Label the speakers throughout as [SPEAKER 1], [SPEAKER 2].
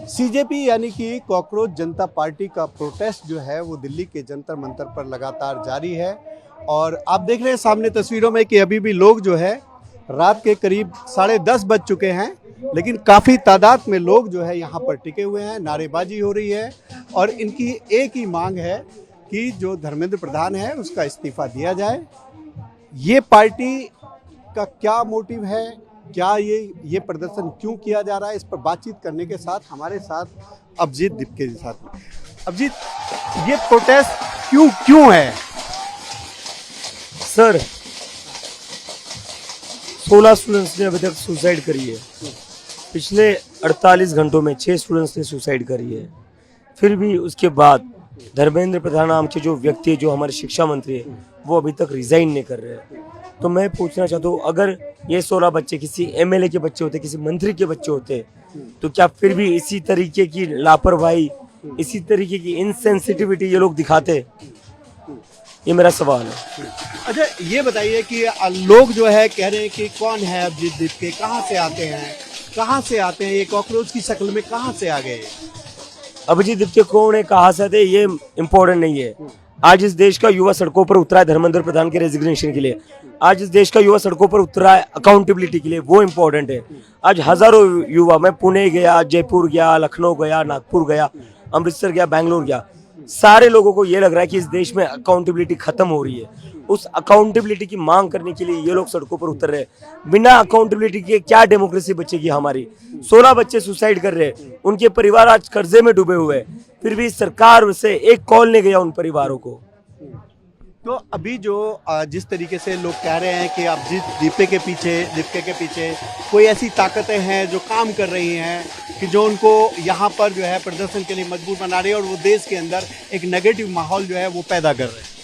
[SPEAKER 1] CJP यानी कि cockroach जनता party का प्रोटेस्ट जो है वो दिल्ली के जंतर मंतर पर लगातार जारी है। और आप देख रहे हैं सामने तस्वीरों में कि अभी भी लोग जो है रात के करीब 10:30 बज चुके हैं, लेकिन काफ़ी तादाद में लोग जो है यहाँ पर टिके हुए हैं। नारेबाजी हो रही है और इनकी एक ही मांग है कि जो धर्मेंद्र प्रधान है उसका इस्तीफा दिया जाए। ये पार्टी का क्या मोटिव है, क्या ये प्रदर्शन क्यों किया जा रहा है, इस पर बातचीत करने के साथ हमारे साथ अभिजीत दीपके के साथ। अभिजीत, ये प्रोटेस्ट क्यों है?
[SPEAKER 2] सर 16 स्टूडेंट्स ने अभी तक सुसाइड करी है। पिछले 48 घंटों में 6 स्टूडेंट्स ने सुसाइड करी है। फिर भी उसके बाद धर्मेंद्र प्रधान नाम के जो व्यक्ति जो हमारे शिक्षा मंत्री है वो अभी तक रिजाइन नहीं कर रहे हैं। तो मैं पूछना चाहता हूँ, अगर ये 16 बच्चे किसी एमएलए के बच्चे होते, किसी मंत्री के बच्चे होते, तो क्या फिर भी इसी तरीके की लापरवाही, इसी तरीके की इनसेंसिटिविटी ये लोग दिखाते? ये मेरा सवाल है।
[SPEAKER 1] अच्छा, ये बताइए कि लोग जो है कह रहे हैं कि कौन है अभिजीत दीपके, कहाँ से आते हैं, ये कॉकरोच की शक्ल में कहाँ से आ गए?
[SPEAKER 2] अभिजीत दीपके कौन है, कहाँ से आते, ये इम्पोर्टेंट नहीं है। आज इस देश का युवा सड़कों पर उतरा है धर्मेंद्र प्रधान के रेजिग्नेशन के लिए। आज इस देश का युवा सड़कों पर उतरा है अकाउंटेबिलिटी के लिए, वो इम्पोर्टेंट है। आज हजारों युवा, मैं पुणे गया, जयपुर गया, लखनऊ गया, नागपुर गया, अमृतसर गया, बैंगलोर गया, सारे लोगों को ये लग रहा है कि इस देश में अकाउंटेबिलिटी खत्म हो रही है। उस अकाउंटेबिलिटी की मांग करने के लिए ये लोग सड़कों पर उतर रहे हैं। बिना अकाउंटेबिलिटी के क्या डेमोक्रेसी बचेगी हमारी? 16 बच्चे सुसाइड कर रहे हैं, उनके परिवार आज कर्जे में डूबे हुए हैं, फिर भी सरकार से एक कॉल नहीं गया उन परिवारों को।
[SPEAKER 1] तो अभी जो जिस तरीके से लोग कह रहे हैं कि अभिजीत दीपके के पीछे कोई ऐसी ताकतें हैं जो काम कर रही हैं कि जो उनको यहाँ पर जो है प्रदर्शन के लिए मजबूर बना रही है और वो देश के अंदर एक नेगेटिव माहौल जो है वो पैदा कर रहे हैं।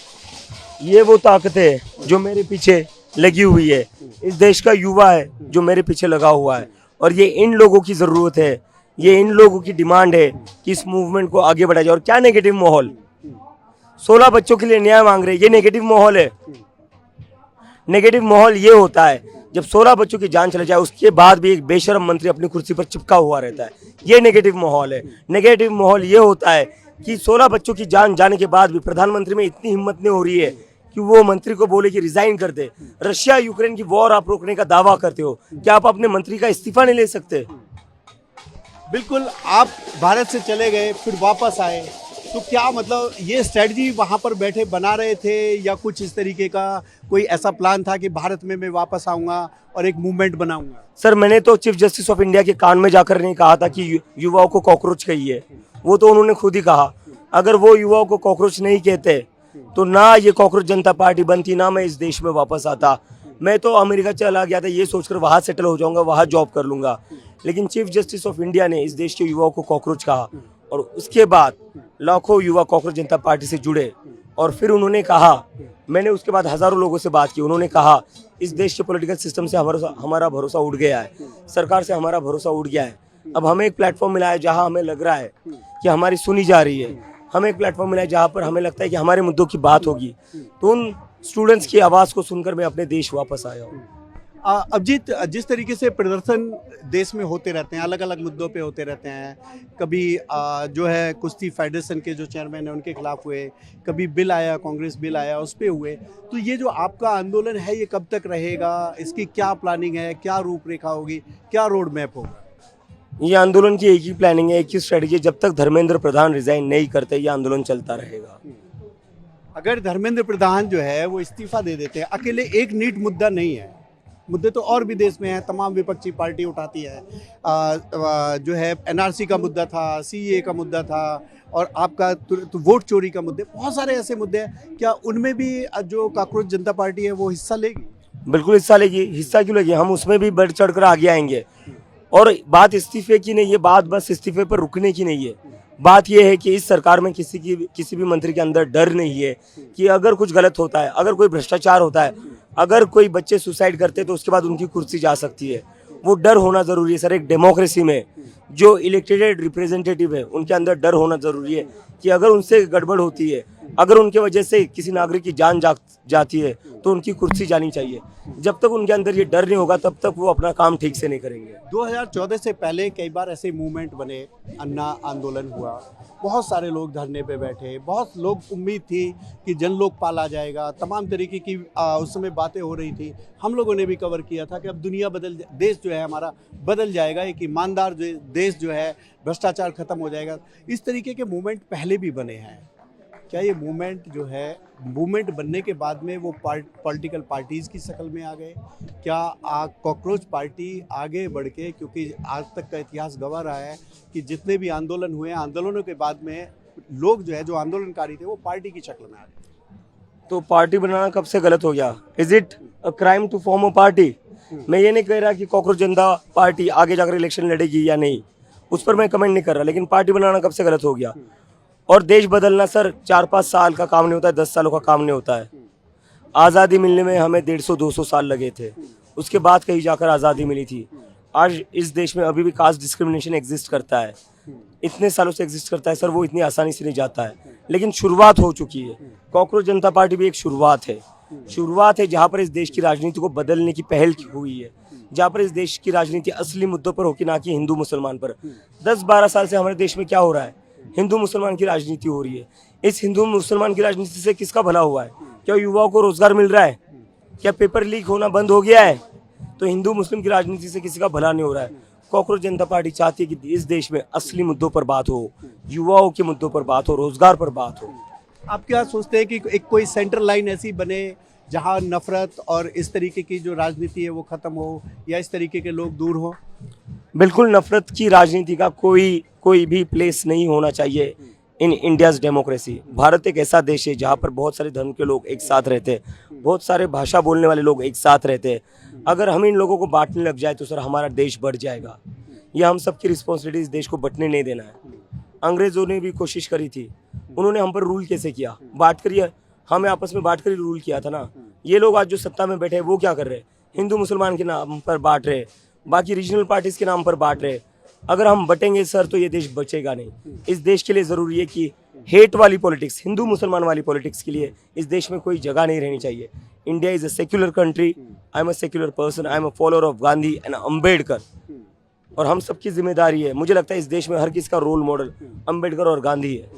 [SPEAKER 2] ये वो ताकतें जो मेरे पीछे लगी हुई है, इस देश का युवा है जो मेरे पीछे लगा हुआ है, और ये इन लोगों की ज़रूरत है, ये इन लोगों की डिमांड है कि इस मूवमेंट को आगे बढ़ाया जाए। और क्या नेगेटिव माहौल? 16 बच्चों के लिए न्याय मांग रहे हैं, ये नेगेटिव माहौल है। नेगेटिव माहौल ये होता है जब 16 बच्चों की जान चले जाए, उसके बाद भी एक बेशर्म मंत्री अपनी कुर्सी पर चिपका हुआ रहता है, ये नेगेटिव माहौल है। नेगेटिव माहौल ये होता है कि 16 बच्चों की जान जाने के बाद भी प्रधानमंत्री में इतनी हिम्मत नहीं हो रही है कि वो मंत्री को बोले कि रिजाइन कर दे। रशिया यूक्रेन की वॉर आप रोकने का दावा करते हो, क्या आप अपने मंत्री का इस्तीफा नहीं ले सकते?
[SPEAKER 1] बिल्कुल, आप भारत से चले गए फिर वापस आए, तो क्या मतलब ये स्ट्रेटजी वहाँ पर बैठे बना रहे थे या कुछ इस तरीके का कोई ऐसा प्लान था कि भारत में मैं वापस आऊँगा और एक मूवमेंट बनाऊंगा?
[SPEAKER 2] सर, मैंने तो चीफ जस्टिस ऑफ इंडिया के कान में जाकर नहीं कहा था कि युवाओं को कॉकरोच कहिए, वो तो उन्होंने खुद ही कहा। अगर वो युवाओं को कॉकरोच नहीं कहते तो ना ये कॉकरोच जनता पार्टी बनती, ना मैं इस देश में वापस आता। मैं तो अमेरिका चला गया था ये सोचकर वहाँ सेटल हो जाऊंगा, वहाँ जॉब कर लूंगा, लेकिन चीफ जस्टिस ऑफ इंडिया ने इस देश के युवाओं को कॉकरोच कहा और उसके बाद लाखों युवा कॉकरोच जनता पार्टी से जुड़े। और फिर उन्होंने कहा, मैंने उसके बाद हजारों लोगों से बात की, उन्होंने कहा इस देश के पॉलिटिकल सिस्टम से हमारा भरोसा उठ गया है, सरकार से हमारा भरोसा उठ गया है। अब हमें एक प्लेटफॉर्म मिला है जहां हमें लग रहा है कि हमारी सुनी जा रही है। हमें एक प्लेटफॉर्म मिला है जहां पर हमें लगता है कि हमारे मुद्दों की बात होगी। तो उन स्टूडेंट्स की आवाज़ को सुनकर मैं अपने देश वापस आया हूँ।
[SPEAKER 1] अभिजीत, जिस तरीके से प्रदर्शन देश में होते रहते हैं, अलग अलग मुद्दों पे होते रहते हैं, कभी जो है कुश्ती फेडरेशन के जो चेयरमैन हैं उनके खिलाफ हुए, कभी बिल आया, कांग्रेस बिल आया उस पे हुए, तो ये जो आपका आंदोलन है ये कब तक रहेगा? इसकी क्या प्लानिंग है, क्या रूपरेखा होगी, क्या रोड मैप होगा?
[SPEAKER 2] ये आंदोलन की एक ही प्लानिंग है, एक ही स्ट्रेटजी है। जब तक धर्मेंद्र प्रधान रिजाइन नहीं करते ये आंदोलन चलता रहेगा।
[SPEAKER 1] अगर धर्मेंद्र प्रधान जो है वो इस्तीफा दे देते हैं, अकेले एक नीट मुद्दा नहीं है, मुद्दे तो और भी देश में हैं, तमाम विपक्षी पार्टी उठाती है। जो है एनआरसी का मुद्दा था, सीए का मुद्दा था, और आपका तो वोट चोरी का मुद्दे, बहुत सारे ऐसे मुद्दे हैं। क्या उनमें भी जो कॉकरोच जनता पार्टी है वो हिस्सा लेगी?
[SPEAKER 2] बिल्कुल हिस्सा लेगी। हिस्सा क्यों लेगी? हम उसमें भी बढ़ चढ़ कर आगे आएंगे। और बात इस्तीफे की नहीं है, बात बस इस्तीफे पर रुकने की नहीं है। बात यह है कि इस सरकार में किसी भी मंत्री के अंदर डर नहीं है कि अगर कुछ गलत होता है, अगर कोई भ्रष्टाचार होता है, अगर कोई बच्चे सुसाइड करते हैं तो उसके बाद उनकी कुर्सी जा सकती है। वो डर होना ज़रूरी है सर। एक डेमोक्रेसी में जो इलेक्टेड रिप्रेजेंटेटिव है उनके अंदर डर होना ज़रूरी है कि अगर उनसे गड़बड़ होती है, अगर उनके वजह से किसी नागरिक की जान जाती है तो उनकी कुर्सी जानी चाहिए। जब तक उनके अंदर ये डर नहीं होगा तब तक वो अपना काम ठीक से नहीं करेंगे।
[SPEAKER 1] 2014 से पहले कई बार ऐसे मूवमेंट बने, अन्ना आंदोलन हुआ, बहुत सारे लोग धरने पे बैठे, बहुत लोग उम्मीद थी कि जन लोकपाल आ जाएगा, तमाम तरीके की उस समय बातें हो रही थी। हम लोगों ने भी कवर किया था कि अब दुनिया देश जो है हमारा बदल जाएगा, एक ईमानदार देश जो है, भ्रष्टाचार खत्म हो जाएगा। इस तरीके के मूवमेंट पहले भी बने हैं। क्या ये मूवमेंट जो है, मूवमेंट बनने के बाद में वो पॉलिटिकल पार्टीज़ की शक्ल में आ गए? क्या कॉकरोच पार्टी आगे बढ़ के, क्योंकि आज तक का इतिहास गवाह रहा है कि जितने भी आंदोलन हुए, आंदोलनों के बाद में लोग जो है, जो आंदोलनकारी थे, वो पार्टी की शक्ल में आ गए।
[SPEAKER 2] तो पार्टी बनाना कब से गलत हो गया? Is it a crime to form a party? मैं ये नहीं कह रहा कि कॉकरोच जनता पार्टी आगे जाकर इलेक्शन लड़ेगी या नहीं, उस पर मैं कमेंट नहीं कर रहा, लेकिन पार्टी बनाना कब से गलत हो गया? और देश बदलना सर 4-5 साल का काम नहीं होता है, 10 सालों का काम नहीं होता है। आज़ादी मिलने में हमें 150-200 साल लगे थे, उसके बाद कहीं जाकर आज़ादी मिली थी। आज इस देश में अभी भी कास्ट डिस्क्रिमिनेशन एग्जिस्ट करता है, इतने सालों से एग्जिस्ट करता है सर, वो इतनी आसानी से नहीं जाता है, लेकिन शुरुआत हो चुकी है। कॉकरोच जनता पार्टी भी एक शुरुआत है जहाँ पर इस देश की राजनीति को बदलने की पहल की हुई है, जहाँ पर इस देश की राजनीति असली मुद्दों पर होगी, ना कि हिंदू मुसलमान पर। 10-12 साल से हमारे देश में क्या हो रहा है? हिंदू मुसलमान की राजनीति हो रही है। इस हिंदू मुसलमान की राजनीति से किसका भला हुआ है? क्या युवाओं को रोजगार मिल रहा है? क्या पेपर लीक होना बंद हो गया है? तो हिंदू मुस्लिम की राजनीति से किसी का भला नहीं हो रहा है। कॉकरोच जनता पार्टी चाहती है कि इस देश में असली मुद्दों पर बात हो, युवाओं के मुद्दों पर बात हो, रोजगार पर बात हो।
[SPEAKER 1] आप क्या सोचते हैं कि एक कोई सेंट्रल लाइन ऐसी बने जहां नफरत और इस तरीके की जो राजनीति है वो खत्म हो, या इस तरीके के लोग दूर हो?
[SPEAKER 2] बिल्कुल नफरत की राजनीति का कोई भी प्लेस नहीं होना चाहिए इन इंडियाज डेमोक्रेसी। भारत एक ऐसा देश है जहाँ पर बहुत सारे धर्म के लोग एक साथ रहते हैं, बहुत सारे भाषा बोलने वाले लोग एक साथ रहते हैं। अगर हम इन लोगों को बांटने लग जाए तो सर हमारा देश बढ़ जाएगा। यह हम सबकी रिस्पॉन्सिबिलिटी इस देश को बंटने नहीं देना है। अंग्रेजों ने भी कोशिश करी थी, उन्होंने हम पर रूल कैसे किया? बांट कर, हमें आपस में बांट कर ही रूल किया था ना। ये लोग आज जो सत्ता में बैठे हैं वो क्या कर रहे हैं? हिंदू मुसलमान के नाम पर बांट रहे, बाकी रीजनल पार्टीज के नाम पर बांट रहे। अगर हम बटेंगे सर तो ये देश बचेगा नहीं। इस देश के लिए ज़रूरी है कि हेट वाली पॉलिटिक्स, हिंदू मुसलमान वाली पॉलिटिक्स के लिए इस देश में कोई जगह नहीं रहनी चाहिए। India is a secular country, I am a secular person, I am a follower of Gandhi and Ambedkar, और हम सबकी जिम्मेदारी है। मुझे लगता है इस देश में हर किसी का रोल मॉडल अम्बेडकर और गांधी है,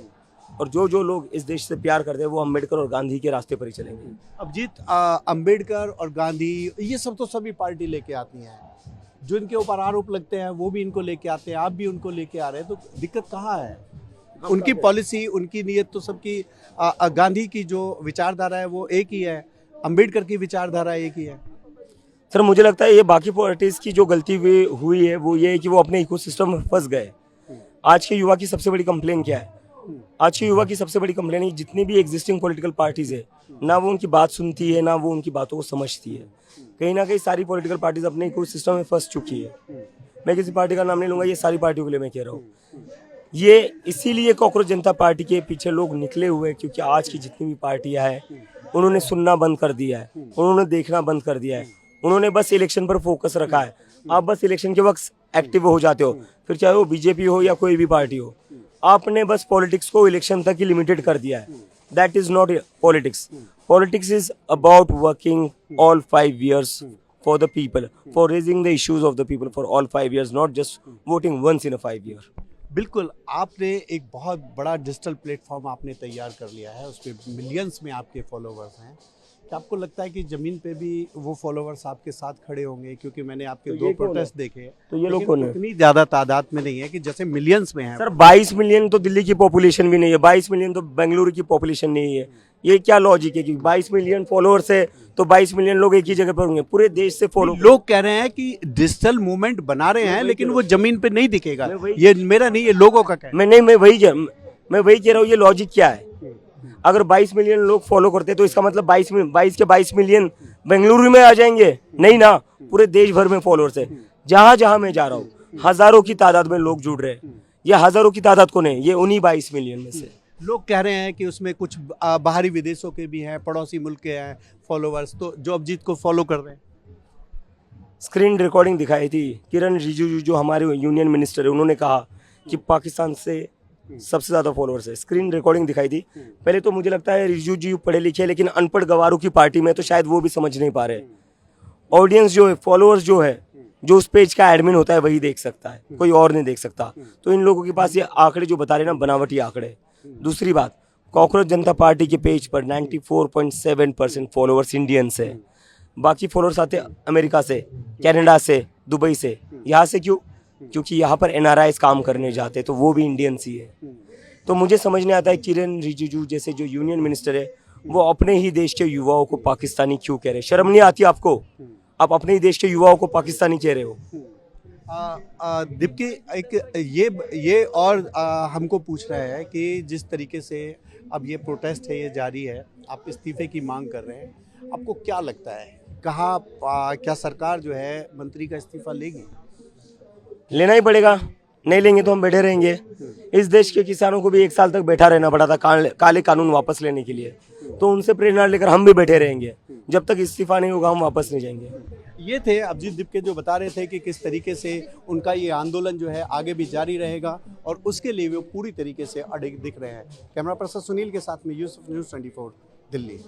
[SPEAKER 2] और जो लोग इस देश से प्यार करते हैं वो अम्बेडकर और गांधी के रास्ते पर ही चलेंगे।
[SPEAKER 1] अभिजीत, अम्बेडकर और गांधी ये सब तो सभी पार्टी लेके आती हैं, जो इनके ऊपर आरोप लगते हैं वो भी इनको लेके आते हैं, आप भी उनको लेके आ रहे हैं, तो दिक्कत कहाँ है? उनकी पॉलिसी, उनकी नीयत तो सबकी, गांधी की जो विचारधारा है वो एक ही है, अम्बेडकर की विचारधारा एक ही है।
[SPEAKER 2] सर मुझे लगता है ये बाकी पार्टीज की जो गलती हुई है वो ये है कि वो अपने इकोसिस्टम में फंस गए। आज के युवा की सबसे बड़ी कंप्लेन क्या है? आज के युवा की सबसे बड़ी कंप्लेन है जितनी भी एग्जिस्टिंग पॉलिटिकल पार्टीज है, ना वो उनकी बात सुनती है, ना वो उनकी बातों को समझती है। कहीं ना कहीं सारी पॉलिटिकल पार्टीज अपने इकोसिस्टम में फंस चुकी है। मैं किसी पार्टी का नाम नहीं लूंगा, ये सारी पार्टियों के लिए मैं कह रहा हूँ। ये इसीलिए कॉकरोच जनता पार्टी के पीछे लोग निकले हुए हैं, क्योंकि आज की जितनी भी पार्टियां हैं उन्होंने सुनना बंद कर दिया है, उन्होंने देखना बंद कर दिया है, उन्होंने बस इलेक्शन पर फोकस रखा है। आप बस इलेक्शन के वक्त एक्टिव हो जाते हो, फिर चाहे वो बीजेपी हो या कोई भी पार्टी हो, आपने बस पॉलिटिक्स को इलेक्शन तक ही लिमिटेड कर दिया है। That is not politics. Politics is about working all 5 years for the people, for raising the issues of the people for all 5 years, not just voting once in a 5 year.
[SPEAKER 1] बिल्कुल, आपने एक बहुत बड़ा digital platform आपने तैयार कर लिया है, उस पर मिलियंस में आपके फॉलोवर्स हैं। क्या आपको लगता है कि ज़मीन पे भी वो फॉलोवर्स आपके साथ खड़े होंगे? क्योंकि मैंने आपके
[SPEAKER 2] तो
[SPEAKER 1] 2 प्रोटेस्ट देखे,
[SPEAKER 2] तो ये लोग कौन है?
[SPEAKER 1] इतनी ज़्यादा तादाद में नहीं है कि जैसे मिलियंस में है।
[SPEAKER 2] सर 22 मिलियन तो दिल्ली की पॉपुलेशन भी नहीं है, 22 मिलियन तो बेंगलुरु की पॉपुलेशन नहीं है। ये क्या लॉजिक है कि 22 मिलियन फॉलोअर्स है तो 22 मिलियन लोग एक ही जगह पर होंगे? पूरे देश से फॉलो
[SPEAKER 1] लोग कह रहे हैं कि डिजिटल मूवमेंट बना रहे हैं, लेकिन वो जमीन पे नहीं दिखेगा। ये मेरा नहीं, ये लोगों का कहना है।
[SPEAKER 2] मैं वही कह रहा हूँ। ये लॉजिक क्या है? अगर 22 मिलियन लोग फॉलो करते तो इसका मतलब 22 मिलियन बेंगलुरु में आ जाएंगे? नहीं ना, पूरे देश भर में फॉलोअर्स है। जहां मैं जा रहा हूँ हजारों की तादाद में लोग जुड़ रहे हैं। ये हजारों की तादाद को नहीं, ये उन्हीं 22 मिलियन में से।
[SPEAKER 1] लोग कह रहे हैं कि उसमें कुछ बाहरी विदेशों के भी हैं, पड़ोसी मुल्क के हैं फॉलोवर्स, तो जो अभिजीत को फॉलो कर रहे हैं।
[SPEAKER 2] स्क्रीन रिकॉर्डिंग दिखाई थी, किरण रिजिजू जो हमारे यूनियन मिनिस्टर है, उन्होंने कहा कि पाकिस्तान से सबसे ज्यादा फॉलोअर्स है। स्क्रीन रिकॉर्डिंग दिखाई थी। पहले तो मुझे लगता है रिजू जी पढ़े लिखे, लेकिन अनपढ़ गवारों की पार्टी में तो शायद वो भी समझ नहीं पा रहे। ऑडियंस जो है, फॉलोअर्स जो है, जो उस पेज का एडमिन होता है वही देख सकता है, कोई और नहीं देख सकता। तो इन लोगों के पास ये आंकड़े जो बता रहे हैं ना, बनावटी आंकड़े। दूसरी बात, कॉकरोच जनता पार्टी के पेज पर 94.7% फॉलोअर्स इंडियंस है। बाकी फॉलोअर्स आते अमेरिका से, कनाडा से, दुबई से। यहाँ से क्यों? क्योंकि यहाँ पर एनआरआईज काम करने जाते, तो वो भी इंडियंस ही है। तो मुझे समझ नहीं आता है किरेन रिजिजू जैसे जो यूनियन मिनिस्टर है, वो अपने ही देश के युवाओं को पाकिस्तानी क्यों कह रहे हैं? शर्म नहीं आती आपको? आप अपने ही देश के युवाओं को पाकिस्तानी कह रहे हो।
[SPEAKER 1] दीप्ति, एक ये और हमको पूछ रहा है कि जिस तरीके से अब ये प्रोटेस्ट है, ये जारी है, आप इस्तीफे की मांग कर रहे हैं, आपको क्या लगता है कहाँ क्या सरकार जो है मंत्री का इस्तीफा लेगी?
[SPEAKER 2] लेना ही पड़ेगा, नहीं लेंगे तो हम बैठे रहेंगे। इस देश के किसानों को भी 1 साल तक बैठा रहना पड़ा था काले कानून वापस लेने के लिए, तो उनसे प्रेरणा लेकर हम भी बैठे रहेंगे। जब तक इस्तीफा नहीं होगा हम वापस नहीं जाएंगे।
[SPEAKER 1] ये थे अभिजीत दीपके जो बता रहे थे कि किस तरीके से उनका ये आंदोलन जो है आगे भी जारी रहेगा और उसके लिए वो पूरी तरीके से अड़िग दिख रहे हैं। कैमरा पर्सन सुनील के साथ में यूसुफ, न्यूज़ 24 दिल्ली।